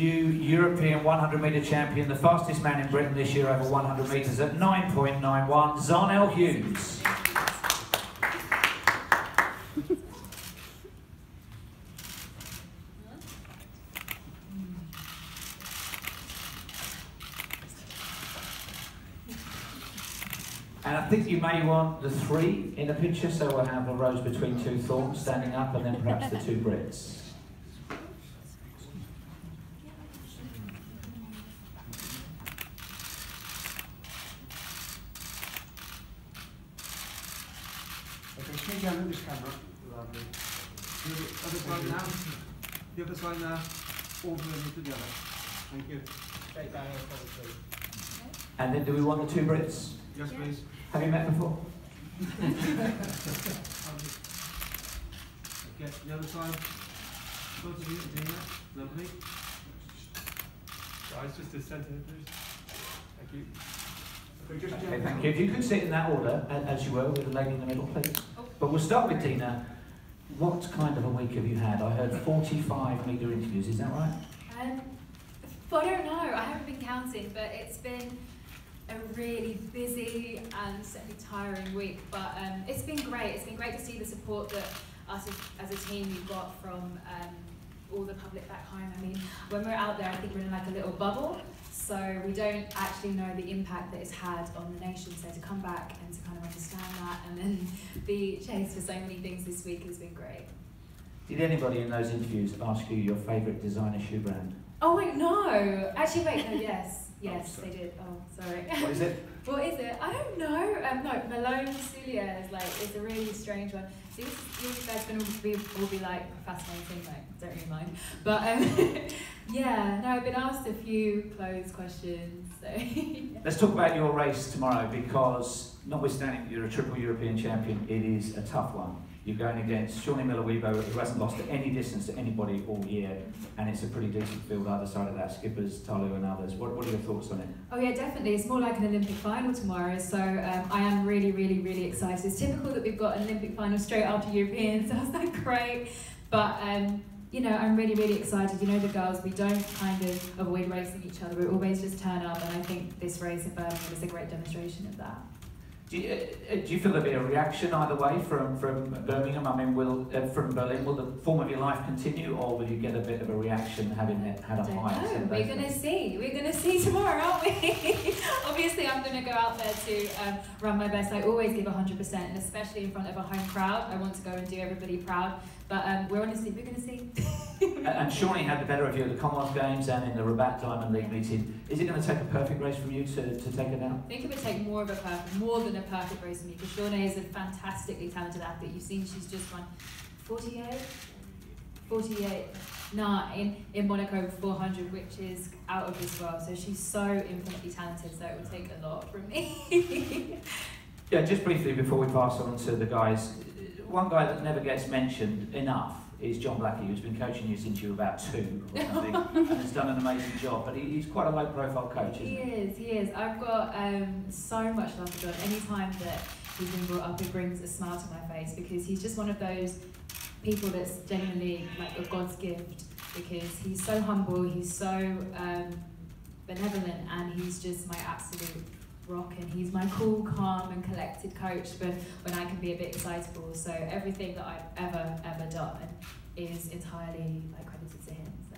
new European 100 metre champion, the fastest man in Britain this year over 100 metres at 9.91, Zharnel Hughes. And I think you may want the three in a picture, so we'll have a rose between two thorns standing up, and then perhaps the two Brits. Okay, change down this camera. Lovely. The other side now. The other side now. All blended together. Thank you. Straight down on the three. And then do we want the two Brits? Yes, please. Have you met before? Okay, the other side. Both of you, Dina. Lovely. Guys, just to centre, please. Thank you. Okay, thank you. If you could sit in that order, as you were, with the lady in the middle, please. But we'll start with Dina. What kind of a week have you had? I heard 45 media interviews, is that right? I don't know, I haven't been counting, but it's been a really busy and certainly tiring week, but it's been great. It's been great to see the support that us as a team we've got from all the public back home. I mean, when we're out there, I think we're in like a little bubble, so we don't actually know the impact that it's had on the nation. So to come back and to kind of understand that and then be chased for so many things this week has been great. Did anybody in those interviews ask you your favourite designer shoe brand? Oh wait, no. Actually, wait, no, yes. Yes, they did. Oh, sorry. What is it? What is it? I don't know. No, Malone Soulier is like, it's a really strange one. So you guys can all be like fascinating, like, don't really mind. But yeah, no, I've been asked a few clothes questions. So yeah. Let's talk about your race tomorrow, because notwithstanding you're a triple European champion, it is a tough one. You're going against Shawnee Miller-Weibo, who hasn't lost at any distance to anybody all year, and it's a pretty decent field either side of that, Skippers, Talu and others. What are your thoughts on it? Oh yeah, definitely. It's more like an Olympic final tomorrow, so I am really, really, really excited. It's typical that we've got an Olympic final straight after Europeans, so I was like, great. But you know, I'm really, really excited. You know, the girls, we don't kind of avoid racing each other. We always just turn up, and I think this race in Birmingham is a great demonstration of that. Do you feel there'll be a reaction either way from Birmingham? I mean, from Berlin, will the form of your life continue, or will you get a bit of a reaction having had a high? We're going to see. We're going to see tomorrow, aren't we? Obviously, I'm going to go out there to run my best. I always give 100%, and especially in front of a home crowd. I want to go and do everybody proud. But we're going to see. And Shawnee had the better of you at the Commonwealth Games and in the Rabat Diamond League meeting. Is it going to take a perfect race from you to take her down? I think it would take more than a perfect race from me, because Shawnee is a fantastically talented athlete. You've seen she's just run 48.9 in Monaco 400, which is out of this world. So she's so infinitely talented, so it would take a lot from me. Yeah, just briefly before we pass on to the guys, one guy that never gets mentioned enough is John Blackie, who's been coaching you since you were about 2 or something, and has done an amazing job. But he's quite a low-profile coach, isn't he? He is. I've got so much love for John. Any time that he's been brought up, it brings a smile to my face, because he's just one of those people that's genuinely like a God's gift, because he's so humble, he's so benevolent, and he's just my absolute rock, and he's my cool, calm and collected coach when I can be a bit excitable. So everything that I've ever done is entirely credited to him. So.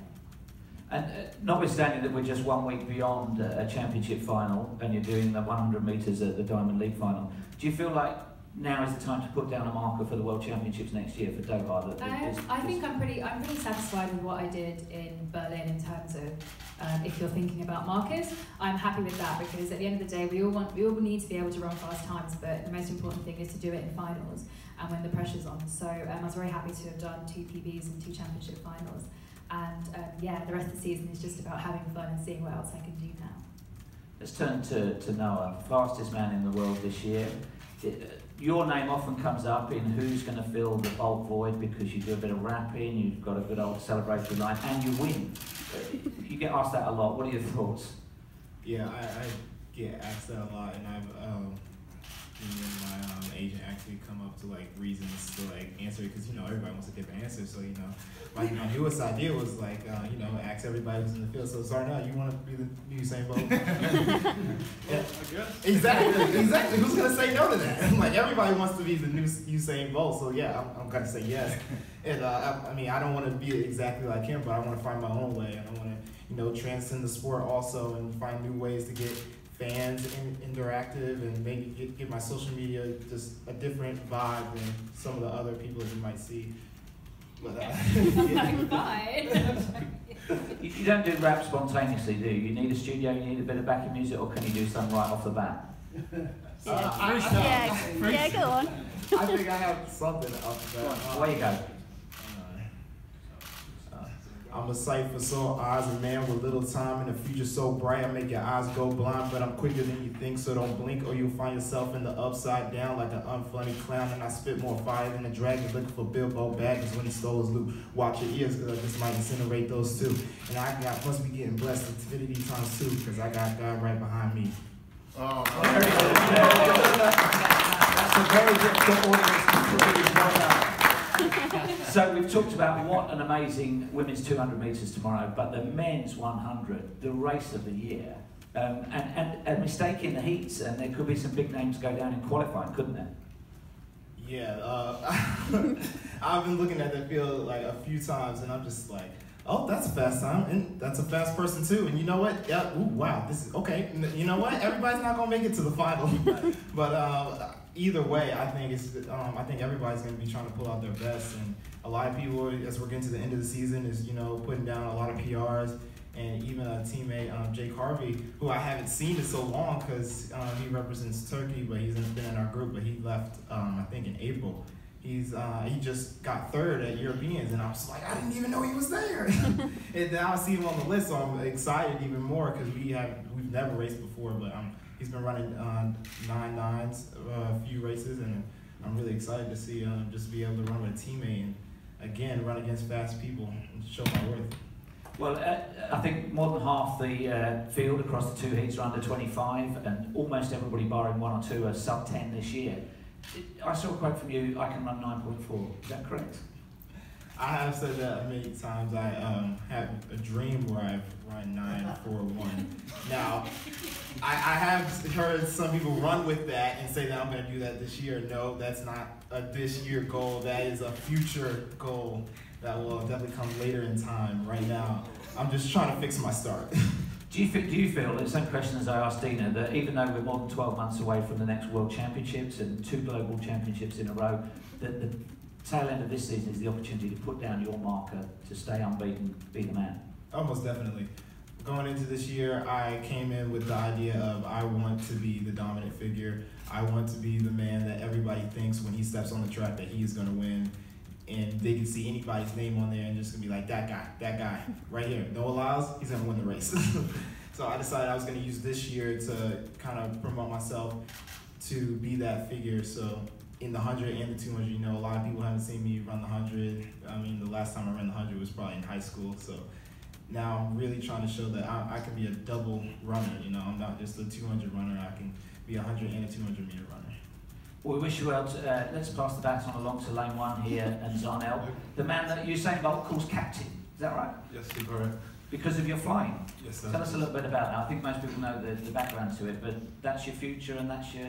And notwithstanding that we're just 1 week beyond a championship final, and you're doing the 100 metres at the Diamond League final, do you feel like now is the time to put down a marker for the World Championships next year for Doha? I think I'm pretty satisfied with what I did in Berlin in terms of if you're thinking about markers. I'm happy with that, because at the end of the day we all need to be able to run fast times, but the most important thing is to do it in finals and when the pressure's on. So I was very happy to have done 2 PBs and 2 championship finals, and yeah, the rest of the season is just about having fun and seeing what else I can do now. Let's turn to Noah, fastest man in the world this year. Your name often comes up in who's going to fill the bulk void, because you do a bit of rapping, you've got a good old celebratory line, and you win. You get asked that a lot. What are your thoughts? Yeah, I get asked that a lot, and I've my agent actually come up to reasons to answer it, because everybody wants to get the answer. So, you know, my newest idea was like, you know, ask everybody who's in the field. So, Zharnel, you want to be the new Usain Bolt? Yeah, I guess. Exactly. Who's going to say no to that? Like, everybody wants to be the new Usain Bolt. So, yeah, I'm going to say yes. And, I mean, I don't want to be exactly like him, but I want to find my own way. And I want to, you know, transcend the sport also and find new ways to get fans interactive and maybe give my social media just a different vibe than some of the other people that you might see. But, You don't do rap spontaneously, do you? You need a studio, you need a bit of backing music, or can you do some right off the bat? Yeah, go on. I think I have something off the bat. Away you go. I'm a sight for sore eyes, a man with little time and a future so bright I make your eyes go blind, but I'm quicker than you think, so don't blink or you'll find yourself in the upside down like an unfunny clown. And I spit more fire than a dragon looking for Bilbo Baggins when he stole his loot. Watch your ears, cause I just might incinerate those too. And must be getting blessed infinity times two, cause I got God right behind me. Oh, very good. That's a very difficult audience to really well done. So we've talked about what an amazing women's 200 metres tomorrow, but the men's 100, the race of the year, and a mistake in the heats, and there could be some big names go down in qualifying, couldn't there? Yeah, I've been looking at that field like a few times, and I'm just like, oh, that's a fast time, and that's a fast person too. And you know what? Yeah, ooh, wow, this is okay. You know what? Everybody's not gonna make it to the final, but either way, I think I think everybody's gonna be trying to pull out their best, and a lot of people, as we're getting to the end of the season, is putting down a lot of PRs, and even a teammate, Jake Harvey, who I haven't seen in so long because he represents Turkey, but he's been in our group, but he left I think in April. He just got third at Europeans, and I was like, I didn't even know he was there. And now I see him on the list, so I'm excited even more because we've never raced before, but he's been running 9.9s a few races, and I'm really excited to see just be able to run with a teammate and again run against fast people and show my worth. Well, I think more than half the field across the two heats are under 25, and almost everybody, barring one or two, are sub 10 this year. I saw a quote from you, I can run 9.4. Is that correct? I have said that many times. I have a dream where I've run 9.41. Now, I have heard some people run with that and say that I'm going to do that this year. No, that's not a this year goal. That is a future goal that will definitely come later in time. Right now, I'm just trying to fix my start. Do you feel, the same question as I asked Dina, that even though we're more than 12 months away from the next World Championships and 2 global championships in a row, that the tail end of this season is the opportunity to put down your marker, to stay unbeaten, be the man? Almost definitely. Going into this year, I came in with the idea of I want to be the dominant figure. I want to be the man that everybody thinks when he steps on the track that he is going to win. And they can see anybody's name on there and just gonna be like, that guy, right here, Noah Lyles, he's gonna win the race. So I decided I was gonna use this year to kind of promote myself to be that figure. So in the 100 and the 200, a lot of people haven't seen me run the 100. I mean, the last time I ran the 100 was probably in high school. So now I'm really trying to show that I can be a double runner. I'm not just a 200 runner. I can be a 100 and a 200 meter runner. Well, we wish you well. Let's pass the baton along to lane 1 here, and Zharnel, the man that Usain Bolt calls captain. Is that right? Yes, you're correct. Because of your flying? Yes, Tell us a little bit about that. I think most people know the background to it, but that's your future and that's your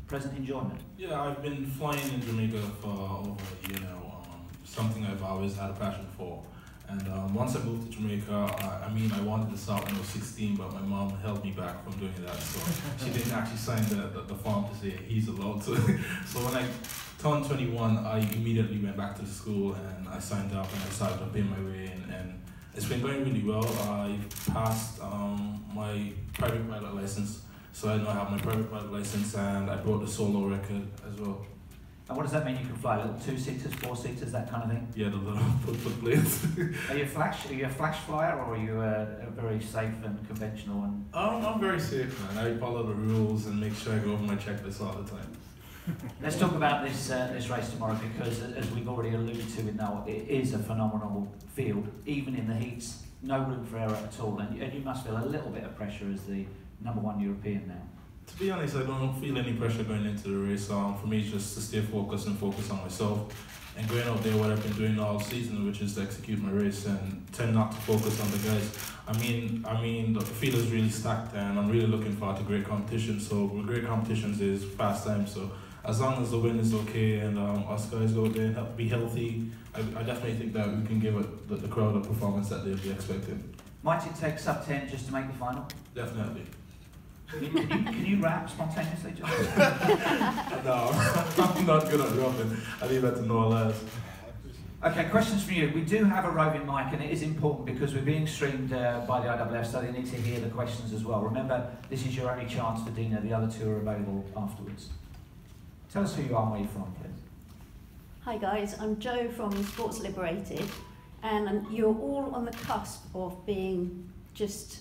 present enjoyment. Yeah, I've been flying in Jamaica for over a year now. Something I've always had a passion for. And once I moved to Jamaica, I wanted to start when I was 16, but my mom held me back from doing that. So she didn't actually sign the form to say he's allowed to. So when I turned 21, I immediately went back to the school and I signed up and I started to pay my way in. And it's been going really well. I passed my private pilot license. So I now have my private pilot license and I broke the solo record as well. And what does that mean? You can fly little 2-seaters, 4-seaters, that kind of thing? Yeah, the little put blades. Are you a flash flyer, or are you a very safe and conventional one? I'm very safe, man. I follow the rules and make sure I go over my checklist all the time. Let's talk about this race tomorrow, because as we've already alluded to with Noah, it is a phenomenal field. Even in the heats, no room for error at all. And you must feel a little bit of pressure as the #1 European now. To be honest, I don't feel any pressure going into the race. For me, it's just to stay focused and focus on myself. and going out there what I've been doing all season, which is to execute my race and tend not to focus on the guys. I mean, the field is really stacked, and I'm really looking forward to great competition. So with great competitions is fast time. So as long as the win is okay and us guys go out there and be healthy, I definitely think that we can give the crowd a performance that they'll be expecting. Might it take sub 10 just to make the final? Definitely. Can you rap spontaneously? No, I'm not good at rapping. I leave that to Noah Lyles. Okay, questions from you. We do have a roving mic, and it is important because we're being streamed by the IWF, so they need to hear the questions as well. Remember, this is your only chance for Dina. The other two are available afterwards. Tell us who you are and where you're from, please. Hi guys, I'm Jo from Sports Liberated, and you're all on the cusp of being just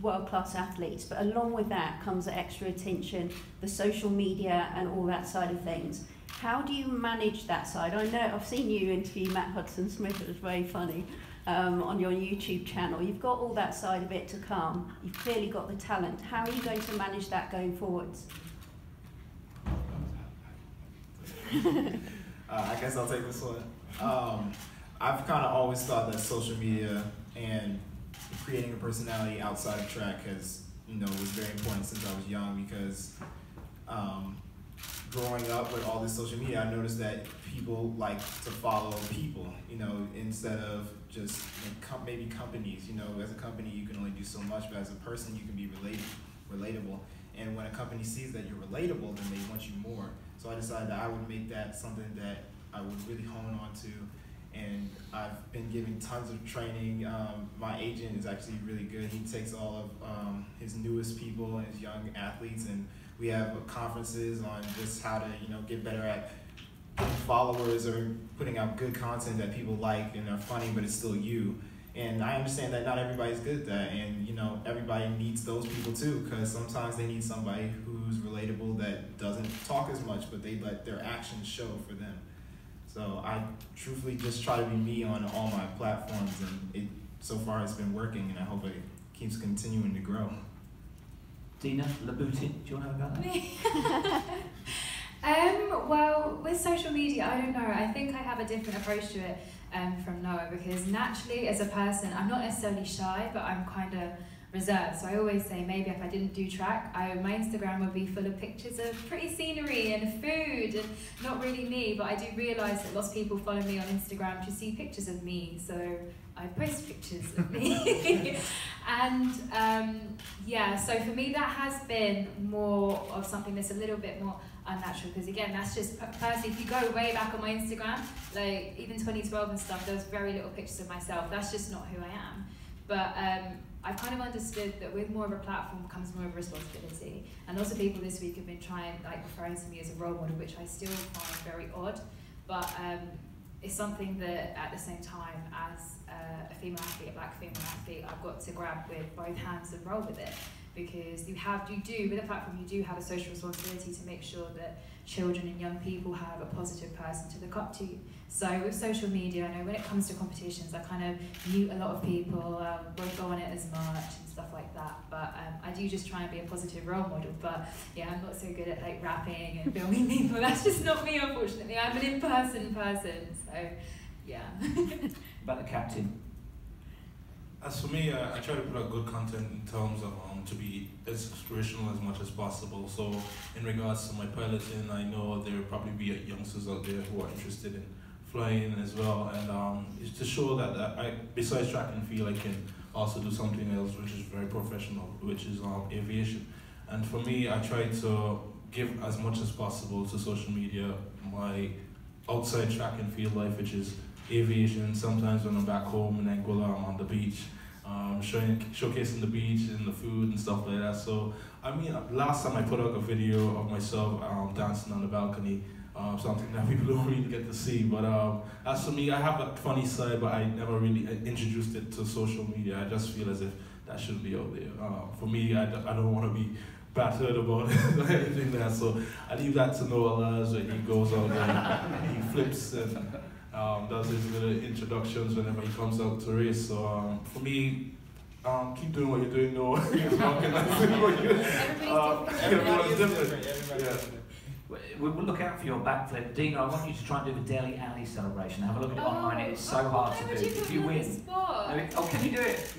world-class athletes, but along with that comes the extra attention, the social media and all that side of things. How do you manage that side? I know I've seen you interview Matt Hudson-Smith, it was very funny, on your YouTube channel. You've got all that side of it to come. You've clearly got the talent. How are you going to manage that going forwards? I guess I'll take this one. I've kind of always thought that social media and creating a personality outside of track was very important since I was young, because growing up with all this social media, I noticed that people like to follow people, instead of just maybe companies. As a company, you can only do so much, but as a person, you can be relatable. And when a company sees that you're relatable, then they want you more. So I decided that I would make that something that I would really hone on to. And I've been giving tons of training. My agent is actually really good. He takes all of his newest people and his young athletes, and we have conferences on just how to get better at getting followers or putting out good content that people like and are funny, but it's still you. And I understand that not everybody's good at that, and everybody needs those people too, because sometimes they need somebody who's relatable that doesn't talk as much, but they let their actions show for them. So I truthfully just try to be me on all my platforms, and so far it's been working, and I hope it keeps continuing to grow. Dina, Labutin, do you want to have a go at that? Well, with social media, I don't know. I think I have a different approach to it from Noah, because naturally as a person, I'm not necessarily shy, but I'm kind of reserved. So I always say maybe if I didn't do track, my Instagram would be full of pictures of pretty scenery and food and not really me, but I do realise that lots of people follow me on Instagram to see pictures of me, so I post pictures of me. And so for me that has been more of something that's a little bit more unnatural, because again, that's just personally, if you go way back on my Instagram, like even 2012 and stuff, there was very little pictures of myself. That's just not who I am. But I've kind of understood that with more of a platform comes more of a responsibility. And lots of people this week have been referring to me as a role model, which I still find very odd. But it's something that at the same time, as a female athlete, a black female athlete, I've got to grab with both hands and roll with it. Because with a platform, you do have a social responsibility to make sure that children and young people have a positive person to look up to. So with social media, I know when it comes to competitions, I kind of mute a lot of people, won't go on it as much and stuff like that. But I do just try and be a positive role model. But yeah, I'm not so good at rapping and filming people. That's just not me, unfortunately. I'm an in-person person, so yeah. About the captain. As for me, I try to put out good content in terms of to be as inspirational as much as possible. So in regards to my piloting, I know there will probably be youngsters out there who are interested in flying as well, and it's to show that I, besides track and field, I can also do something else which is very professional, which is aviation. And for me, I try to give as much as possible to social media my outside track and field life, which is aviation. Sometimes when I'm back home in Anguilla, I'm on the beach, showcasing the beach and the food and stuff like that. So, I mean, last time I put out a video of myself dancing on the balcony, something that people don't really get to see. But as for me, I have a funny side, but I never really introduced it to social media. I just feel as if that should be out there. For me, I don't want to be battered about anything there. So I leave that to Noah Lyles, where he goes out there, he flips and does his little introductions whenever he comes out to race. So for me, keep doing what you're doing, Noah. Everyone's different. Yeah. We'll look out for your backflip. Dina, I want you to try and do the Deli Alley celebration. Have a look at it online. It's so hard to do. If you win. Oh, can you do it?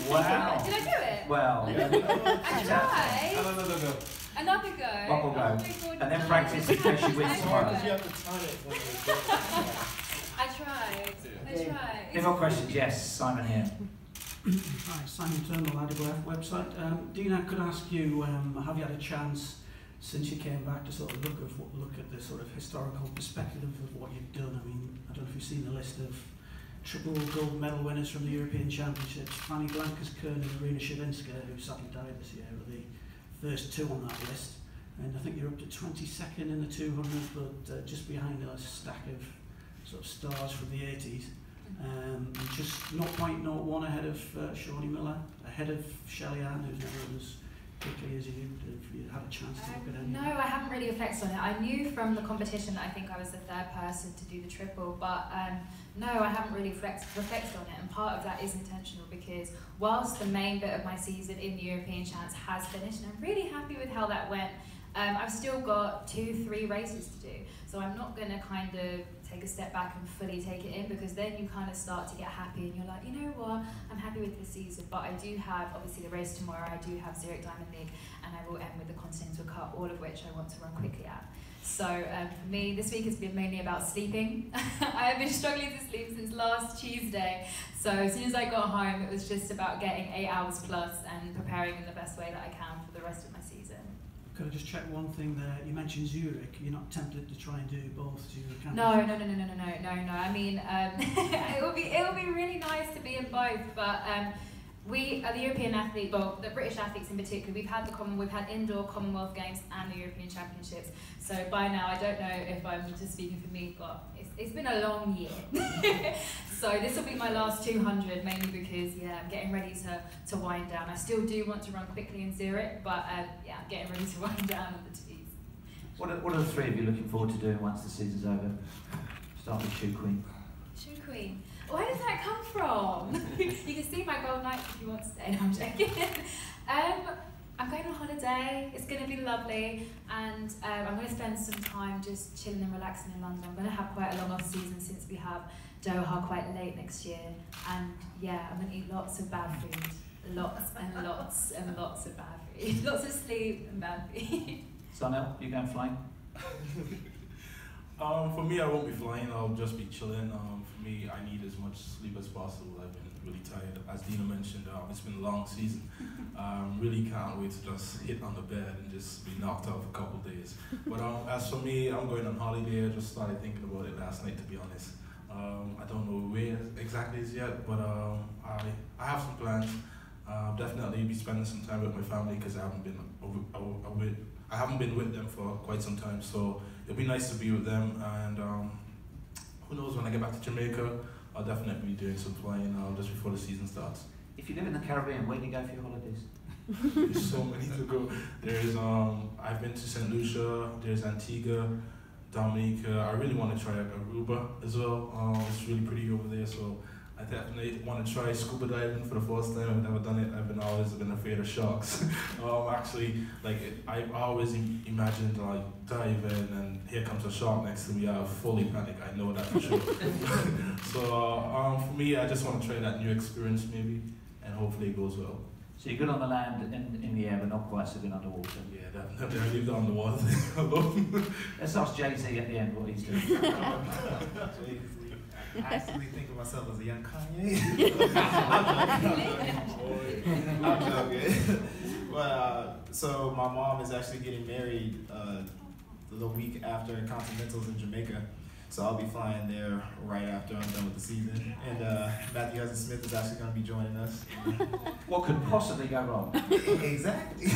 Wow. Did I do it? Well. I tried. Another go. Another go. One more go. And then practice in case you win tomorrow. You have to time it when you do it. I tried. Any more questions? Yes, Simon here. Hi, Simon Turnbull, Adigraph website. Dina, could I ask you, have you had a chance since you came back to sort of look at the sort of historical perspective of what you've done? I mean, I don't know if you've seen the list of triple gold medal winners from the European Championships. Fanny Blankers-Koen and Arina Shavinska, who sadly died this year, were the first two on that list. And I think you're up to 22nd in the 200, but just behind a stack of sort of stars from the 80s. And just 0.01 ahead of Shawnee Miller, ahead of Shelley Ann, who's never as quickly as you. If you had a chance to look at any. No, I haven't really reflected on it. I knew from the competition that I think I was the third person to do the triple, but no, I haven't really reflected on it. And part of that is intentional because whilst the main bit of my season in the European Champs has finished, and I'm really happy with how that went, I've still got 2-3 races to do. So I'm not going to kind of take a step back and fully take it in, because then you kind of start to get happy and you're like, you know what, I'm happy with this season. But I do have, obviously, the race tomorrow. I do have Zurich Diamond League, and I will end with the Continental Cup, all of which I want to run quickly at. So for me, this week has been mainly about sleeping. I have been struggling to sleep since last Tuesday. So as soon as I got home, it was just about getting 8 hours plus and preparing in the best way that I can for the rest of my season. Could I just check one thing there? You mentioned Zurich. You're not tempted to try and do both Zurich and No. I mean, it will be really nice to be in both, but we are the European athlete, well, the British athletes in particular. We've had indoor Commonwealth Games and the European Championships. So by now, I don't know if I'm just speaking for me, but it's been a long year. So this will be my last 200, mainly because I'm getting ready to wind down. I still do want to run quickly in Zurich, but I'm getting ready to wind down on the T's. What are the three of you looking forward to doing once the season's over? Start with Shoe Queen. Shoe Queen. Where does that come from? You can see my gold nights if you want to stay. No, I'm joking. I'm going on holiday. It's going to be lovely, and I'm going to spend some time just chilling and relaxing in London. I'm going to have quite a long off season since we have Doha quite late next year, and I'm going to eat lots of bad food, lots and lots and lots of bad food, lots of sleep and bad food. Zharnel, you going flying? For me, I won't be flying. I'll just be chilling. For me, I need as much sleep as possible. I've been really tired. As Dina mentioned, it's been a long season. Really can't wait to just hit on the bed and just be knocked out for a couple of days. But as for me, I'm going on holiday. I just started thinking about it last night, to be honest. I don't know where exactly it's yet, but I have some plans. Definitely be spending some time with my family, because I haven't been with them for quite some time. So it'll be nice to be with them, and who knows, when I get back to Jamaica, I'll definitely be doing some flying just before the season starts. If you live in the Caribbean, where do you go for your holidays? There's so many to go. There's I've been to St. Lucia, there's Antigua, Dominica. I really want to try Aruba as well. It's really pretty over there, so I definitely want to try scuba diving for the first time. I've never done it. I've always been afraid of sharks. Actually, I always imagined diving and here comes a shark next to me. I fully panic. I know that for sure. So for me, I just want to try that new experience maybe, and hopefully it goes well. So you're good on the land and in the air, but not quite so good underwater. Yeah, definitely. I leave the underwater thing alone. Let's ask Jay-Z at the end what he's doing. I actually think of myself as a young Kanye. I'm joking. But so my mom is actually getting married the week after Continentals in Jamaica. So I'll be flying there right after I'm done with the season. And Matthew Asher-Smith is actually going to be joining us. What could possibly go wrong? Exactly.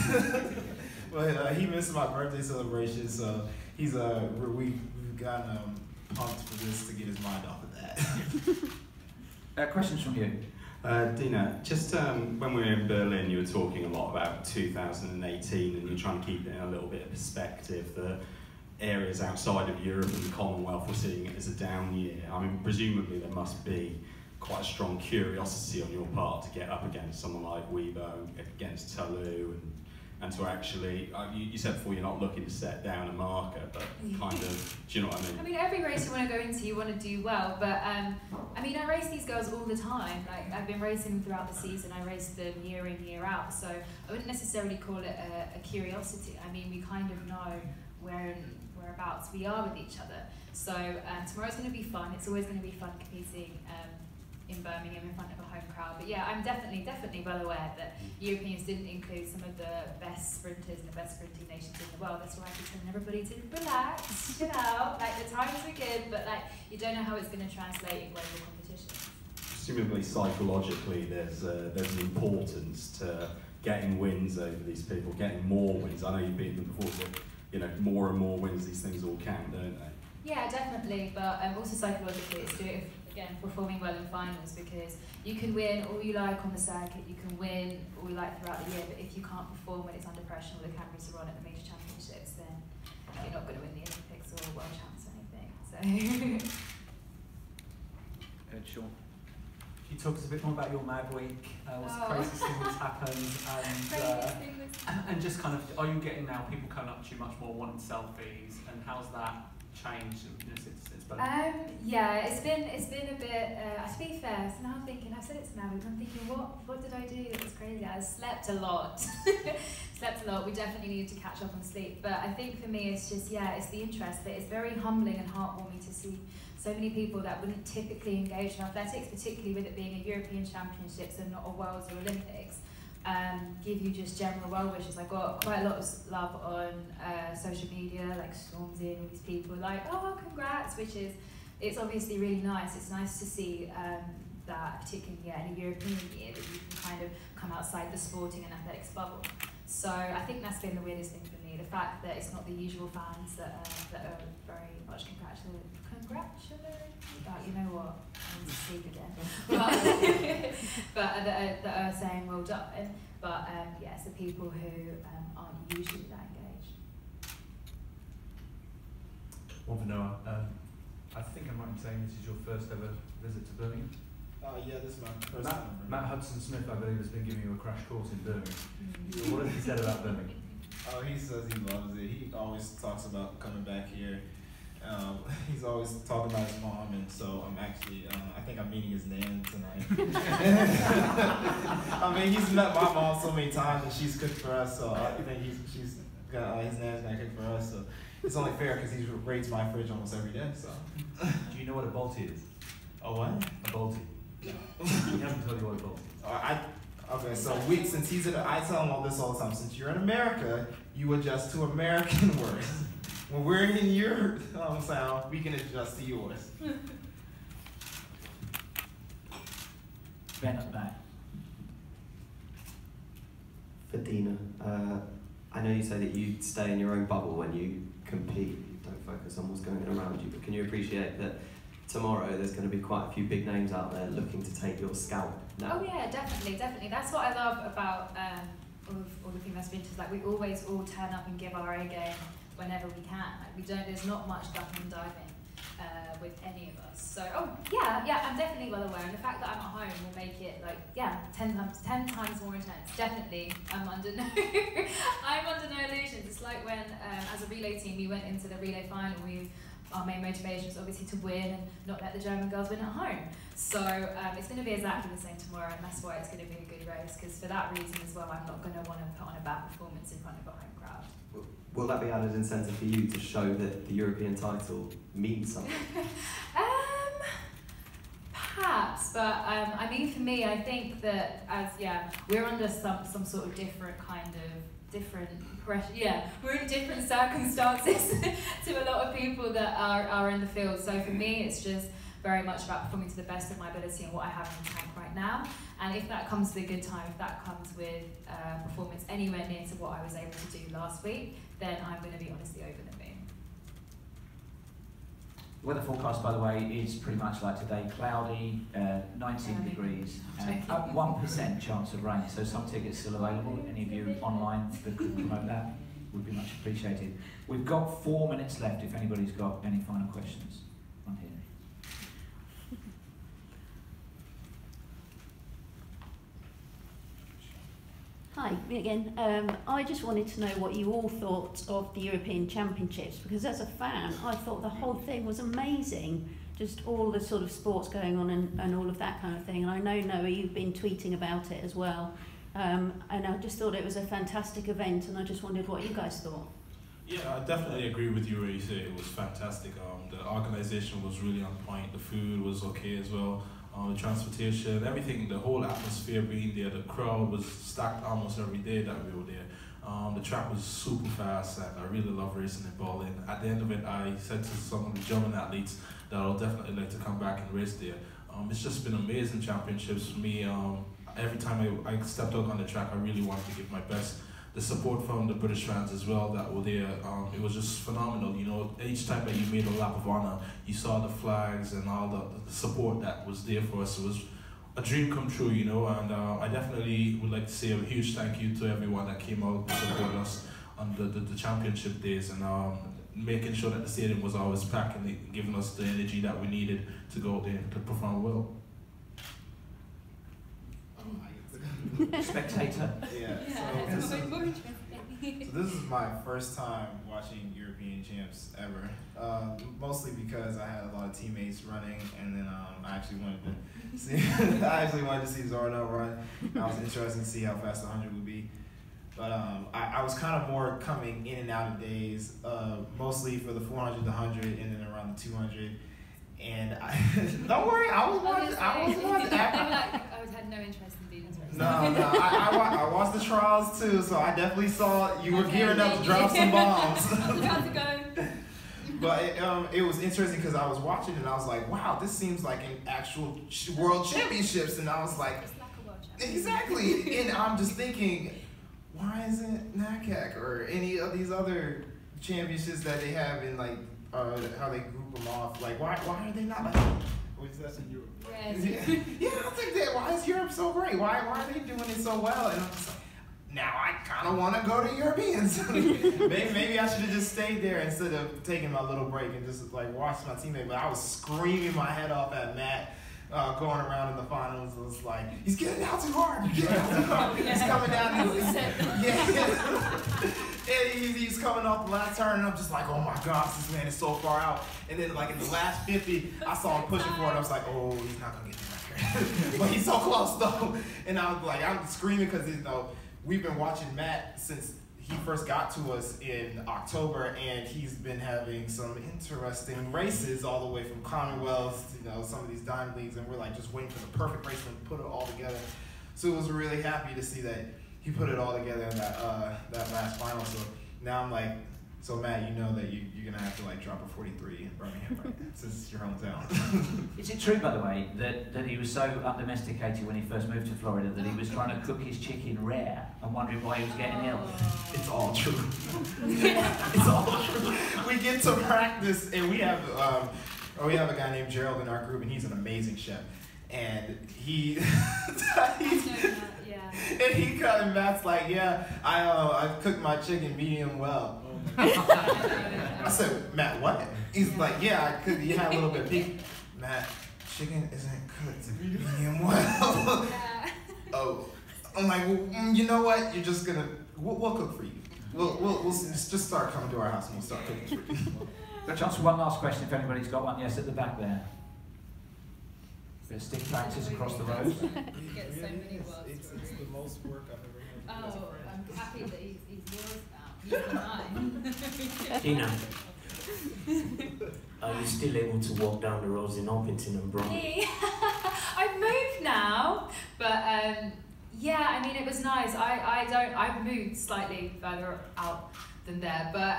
But he missed my birthday celebration, so he's we've gotten pumped for this to get his mind off of that. Questions from you? Dina, just when we were in Berlin, you were talking a lot about 2018, and you're trying to keep it in a little bit of perspective that areas outside of Europe and the Commonwealth were seeing it as a down year. I mean, presumably there must be quite a strong curiosity on your part to get up against someone like Weibo, against Talou, and and to actually, you said before you're not looking to set down a marker, but kind of, do you know what I mean? I mean, every race you want to go into, you want to do well, but I mean, I race these girls all the time. Like, I've been racing them throughout the season. I race them year in, year out, so I wouldn't necessarily call it a curiosity. I mean, we kind of know whereabouts we are with each other. So tomorrow's going to be fun. It's always going to be fun competing in Birmingham in front of a home crowd. But yeah, I'm definitely well aware that Europeans didn't include some of the best sprinters and the best sprinting nations in the world. That's why I keep telling everybody to relax, chill out. Like, the times are good, but like, you don't know how it's going to translate in global competition. Presumably psychologically, there's an importance to getting wins over these people, getting more wins. I know you've beaten them before, but you know, more and more wins, these things all count, don't they? Yeah, definitely, but also psychologically, it's doing, again, performing well in finals, because you can win all you like on the circuit, you can win all you like throughout the year, but if you can't perform when it's under pressure or the cameras are on at the major championships, then you're not going to win the Olympics or World Champs or anything. So. Sean. Can you talk us a bit more about your Mad Week? What's the craziest thing that's happened? And just kind of, are you getting now people coming up to you much more wanting selfies? And how's that changed since Birmingham? Yeah, it's been a bit. To be fair, so now I'm thinking. I've said it to Mad Week. I'm thinking, what did I do? It was crazy. I slept a lot. We definitely needed to catch up on sleep. But I think for me, it's just it's the interest. That it's very humbling and heartwarming to see so many people that wouldn't typically engage in athletics, particularly with it being a European Championships and not a Worlds or Olympics, give you just general well wishes. I got quite a lot of love on social media, like storms in with these people like, oh, congrats, which is, it's obviously really nice. It's nice to see that, particularly in a European year, that you can kind of come outside the sporting and athletics bubble. So I think that's been the weirdest thing for me, the fact that it's not the usual fans that are very much congratulatory. You know what? I need to sleep again. But that are saying well done. But it's the people who aren't usually that engaged. One for Noah. I think I might be saying this is your first ever visit to Birmingham. Yeah, this is my first time. Matt Hudson-Smith, I believe, has been giving you a crash course in Birmingham. What has he said about Birmingham? Oh, he says he loves it. He always talks about coming back here. He's always talking about his mom, and so I'm actually, I think I'm meeting his nan tonight. I mean, he's met my mom so many times, and she's cooked for us, so I think his nan's gonna cook for us, so it's only fair because he raids my fridge almost every day, so. Do you know what a Balti is? Oh, what? A Balti. No. He hasn't told you what a Balti is. Okay, so since I tell him all this all the time, since you're in America, you adjust to American words. When we're in your sound, we can adjust to yours. Ben at the back. For Dina, I know you say that you stay in your own bubble when you compete, you don't focus on what's going on around you, but can you appreciate that tomorrow there's going to be quite a few big names out there looking to take your scalp now? Oh yeah, definitely. That's what I love about all the female sprinters. Like, we always all turn up and give our A game whenever we can. Like, there's not much ducking and diving with any of us. So, I'm definitely well aware. And the fact that I'm at home will make it 10 times more intense. Definitely, I'm under no illusions. It's like when, as a relay team, we went into the relay final. Our main motivation was obviously to win and not let the German girls win at home. So it's going to be exactly the same tomorrow, and that's why it's going to be a good race, because for that reason as well, I'm not going to want to put on a bad performance in front of a home crowd. Will that be added incentive for you to show that the European title means something? Perhaps, but I mean, for me, I think that we're under some sort of different pressure. Yeah, we're in different circumstances to a lot of people that are in the field. So for me, it's just very much about performing to the best of my ability and what I have in the tank right now. And if that comes with a good time, if that comes with performance anywhere near to what I was able to do last week, then I'm going to be honestly over the moon. Weather forecast, by the way, is pretty much like today: cloudy, 19 degrees, and 1% chance of rain. So some tickets still available. Any of you online that could promote that would be much appreciated. We've got 4 minutes left if anybody's got any final questions on here. Hi, Hi, me again. I just wanted to know what you all thought of the European Championships, because as a fan, I thought the whole thing was amazing. Just all the sort of sports going on and all of that kind of thing. And I know, Noah, you've been tweeting about it as well. And I just thought it was a fantastic event, and I just wondered what you guys thought. Yeah, I definitely agree with you where you say it was fantastic. The organisation was really on point. The food was okay as well. The transportation, everything, the whole atmosphere being there, the crowd was stacked almost every day that we were there. The track was super fast, and I really love racing the ball. And at the end of it, I said to some of the German athletes that I'll definitely like to come back and race there. It's just been amazing championships for me. Every time I stepped out on the track, I really wanted to give my best. The support from the British fans as well that were there, it was just phenomenal. You know, each time that you made a lap of honour, you saw the flags and all the support that was there for us. It was a dream come true, you know, and I definitely would like to say a huge thank you to everyone that came out to support us on the championship days, and making sure that the stadium was always packed and giving us the energy that we needed to go out there to perform well. Spectator. Yeah. So this is my first time watching European champs ever. Mostly because I had a lot of teammates running, and then I actually wanted to see. Zharnel run. I was interested to see how fast the 100 would be. But I was kind of more coming in and out of days, mostly for the 400, the 100, and then around the 200. And don't worry, I was watching. I had no interest in Dina's race. No, I watched the trials too, so I definitely saw you were gearing up to drop some bombs. How's it going? But it was interesting because I was watching and I was like, wow, this seems like an actual world championships, and I was like, it's like a world championship. Exactly. And I'm just thinking, why isn't NACAC or any of these other championships that they have in like how they group them off? Like, why are they not like? What is that in Europe? Yeah, I think that. Why is Europe so great? Why are they doing it so well? And I'm just like, now I kind of want to go to Europeans. maybe I should have just stayed there instead of taking my little break and just like watch my teammate. But I was screaming my head off at Matt. Going around in the finals, it was like, he's getting out too hard. He's getting out too hard. He's coming down. And he's coming off the last turn, and I'm just like, oh my gosh, this man is so far out. And then like in the last 50, I saw him pushing for it. I was like, oh, he's not gonna get the record. But he's so close though. And I was like, I'm screaming because we've been watching Matt since he first got to us in October, and he's been having some interesting races all the way from Commonwealth, some of these Diamond Leagues, and we're like just waiting for the perfect race to put it all together. So it was really happy to see that he put it all together in that last final. So now I'm like, so Matt, you know that you're gonna have to like drop a 43 in Birmingham, right? Since it's your hometown. Is it true, by the way, that he was so undomesticated when he first moved to Florida that he was trying to cook his chicken rare and wondering why he was getting ill? It's all true. It's all true. We get to practice, and we have a guy named Gerald in our group, and he's an amazing chef. And and Matt's like, yeah, I cooked my chicken medium well. I said, Matt, what? He's like, yeah, I cooked. You had a little bit of beef. Matt, chicken isn't cooked medium well. Oh, I'm like, well, you know what? You're just gonna, we'll cook for you. We'll just start coming to our house and we'll start cooking for you. Got a chance for one last question if anybody's got one. Yes, at the back there. Bit of stick practice across the road. Get so many words. It's the most work I've ever had. Oh, I'm happy that he's yours now. He's mine. Dina, are you still able to walk down the roads in Orpington and Bromley? I've moved now, but yeah, I mean it was nice. I've moved slightly further out than there, but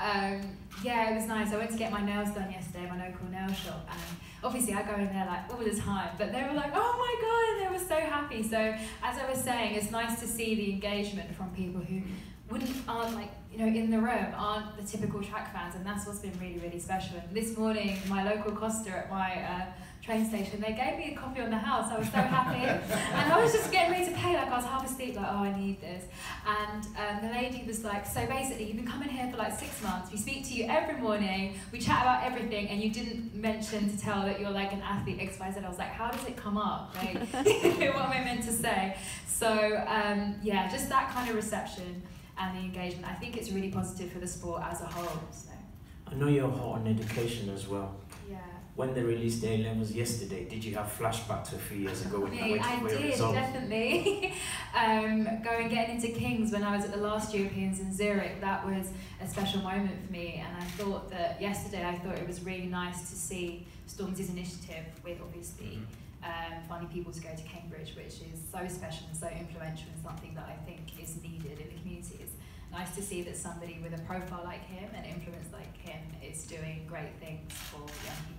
yeah, it was nice. I went to get my nails done yesterday at my local nail shop, and obviously I go in there like all the time, but they were like, oh my god, and they were so happy. So as I was saying, it's nice to see the engagement from people who aren't like, in the room, aren't the typical track fans, and that's what's been really, really special. And this morning, my local Costa at my train station. They gave me a copy on the house. I was so happy. And I was just getting ready to pay, like I was half asleep, like, oh, I need this. And the lady was like, so basically, you've been coming here for like 6 months. We speak to you every morning. We chat about everything. And you didn't mention to tell that you're like an athlete X, Y, Z. I was like, how does it come up? Like, what am I meant to say? So, yeah, just that kind of reception and the engagement. I think it's really positive for the sport as a whole. So. I know you're hot on education as well. Yeah. When they released the A-levels yesterday, did you have flashbacks to a few years ago when you waited for your did, results? definitely. Getting into Kings when I was at the last Europeans in Zurich, that was a special moment for me. And I thought that yesterday, I thought it was really nice to see Stormzy's initiative with obviously finding people to go to Cambridge, which is so special and so influential and something that I think is needed in the community. It's nice to see that somebody with a profile like him and influence like him is doing great things for young people.